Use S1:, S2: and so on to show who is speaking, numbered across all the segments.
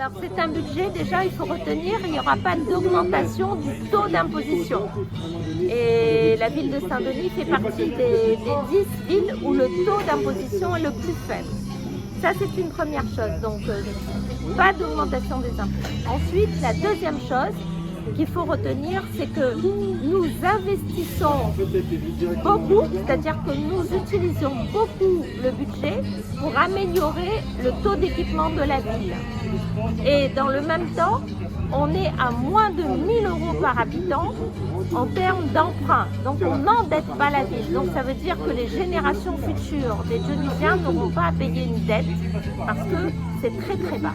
S1: Alors c'est un budget, déjà il faut retenir, il n'y aura pas d'augmentation du taux d'imposition. Et la ville de Saint-Denis fait partie des 10 villes où le taux d'imposition est le plus faible. Ça c'est une première chose, donc pas d'augmentation des impôts. Ensuite, la deuxième chose qu'il faut retenir, c'est que nous investissons beaucoup, c'est-à-dire que nous utilisons beaucoup le budget pour améliorer le taux d'équipement de la ville. Et dans le même temps, on est à moins de 1 000 € par habitant en termes d'emprunt. Donc on n'endette pas la ville. Donc ça veut dire que les générations futures des Dionysiens n'auront pas à payer une dette parce que c'est très très bas.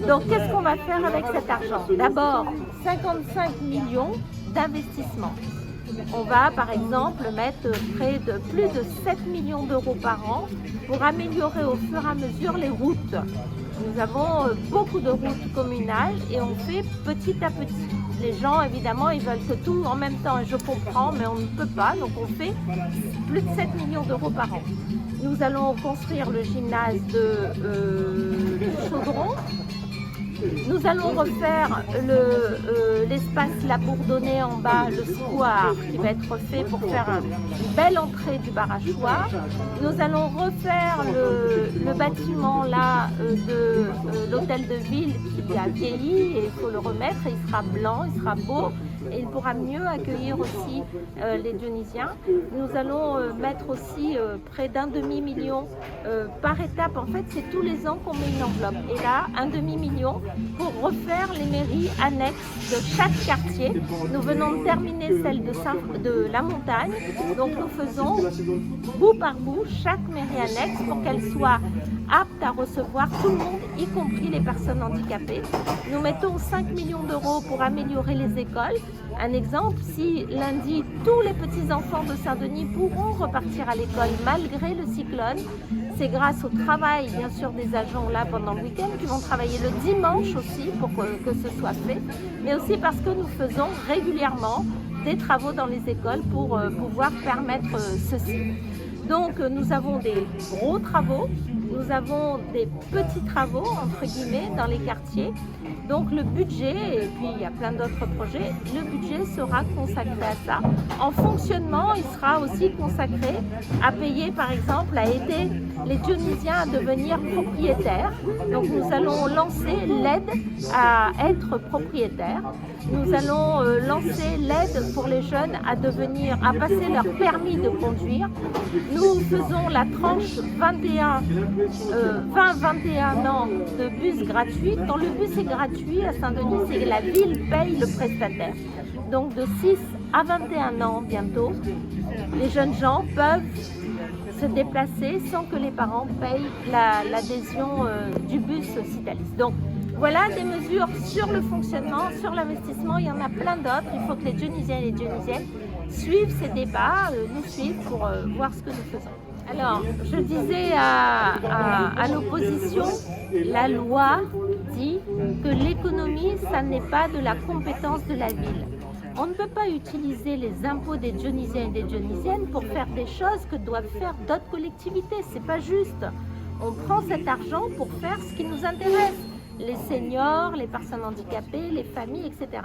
S1: Donc qu'est-ce qu'on va faire avec cet argent? D'abord, 55 millions d'investissements. On va par exemple mettre près de plus de 7 millions d'euros par an pour améliorer au fur et à mesure les routes. Nous avons beaucoup de routes communales et on fait petit à petit. Les gens, évidemment, ils veulent que tout en même temps, et je comprends, mais on ne peut pas, donc on fait plus de 7 millions d'euros par an. Nous allons construire le gymnase de Chaudron. Nous allons refaire l'espace La Bourdonnais en bas, le square, qui va être fait pour faire une belle entrée du barachoir. Nous allons refaire le bâtiment là de l'hôtel de ville qui a vieilli et il faut le remettre. Il sera blanc, il sera beau et il pourra mieux accueillir aussi les Dionysiens. Nous allons mettre aussi près d'1 demi-million par étape. En fait, c'est tous les ans qu'on met une enveloppe. Et là, 1 demi-million pour refaire les mairies annexes de chaque quartier. Nous venons de terminer celle de la Montagne. Donc nous faisons bout par bout chaque mairie annexe pour qu'elle soit apte à recevoir tout le monde, y compris les personnes handicapées. Nous mettons 5 millions d'euros pour améliorer les écoles. Un exemple, si lundi, tous les petits-enfants de Saint-Denis pourront repartir à l'école malgré le cyclone, c'est grâce au travail, bien sûr, des agents là pendant le week-end qui vont travailler le dimanche aussi pour que ce soit fait, mais aussi parce que nous faisons régulièrement des travaux dans les écoles pour pouvoir permettre ceci. Donc nous avons des gros travaux, nous avons des petits travaux, entre guillemets, dans les quartiers. Donc le budget, et puis il y a plein d'autres projets, le budget sera consacré à ça. En fonctionnement, il sera aussi consacré à payer, par exemple, à aider les Dionysiens à devenir propriétaires. Donc nous allons lancer l'aide à être propriétaire. Nous allons lancer l'aide pour les jeunes à passer leur permis de conduire. Nous faisons la tranche 20-21 ans de bus gratuit. Quand le bus est gratuit à Saint-Denis, c'est que la ville paye le prestataire. Donc de 6 à 21 ans bientôt, les jeunes gens peuvent se déplacer sans que les parents payent l'adhésion du bus Citalis. Donc voilà des mesures sur le fonctionnement, sur l'investissement, il y en a plein d'autres. Il faut que les Dionysiens et les Dionysiennes suivent ces débats, nous suivent pour voir ce que nous faisons. Alors, je disais à l'opposition, la loi dit que l'économie, ça n'est pas de la compétence de la ville. On ne peut pas utiliser les impôts des Dionysiens et des Dionysiennes pour faire des choses que doivent faire d'autres collectivités. C'est pas juste. On prend cet argent pour faire ce qui nous intéresse. Les seniors, les personnes handicapées, les familles, etc.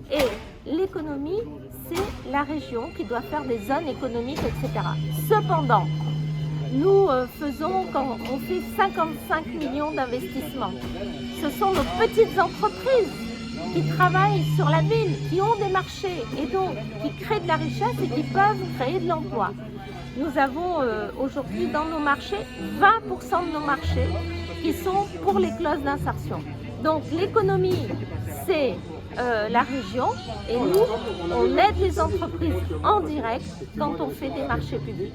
S1: Et l'économie, c'est la région qui doit faire des zones économiques, etc. Cependant, nous quand on fait 55 millions d'investissements. Ce sont nos petites entreprises qui travaillent sur la ville, qui ont des marchés et donc qui créent de la richesse et qui peuvent créer de l'emploi. Nous avons aujourd'hui dans nos marchés 20% de nos marchés qui sont pour les clauses d'insertion. Donc l'économie, c'est la région et nous, on aide les entreprises en direct quand on fait des marchés publics.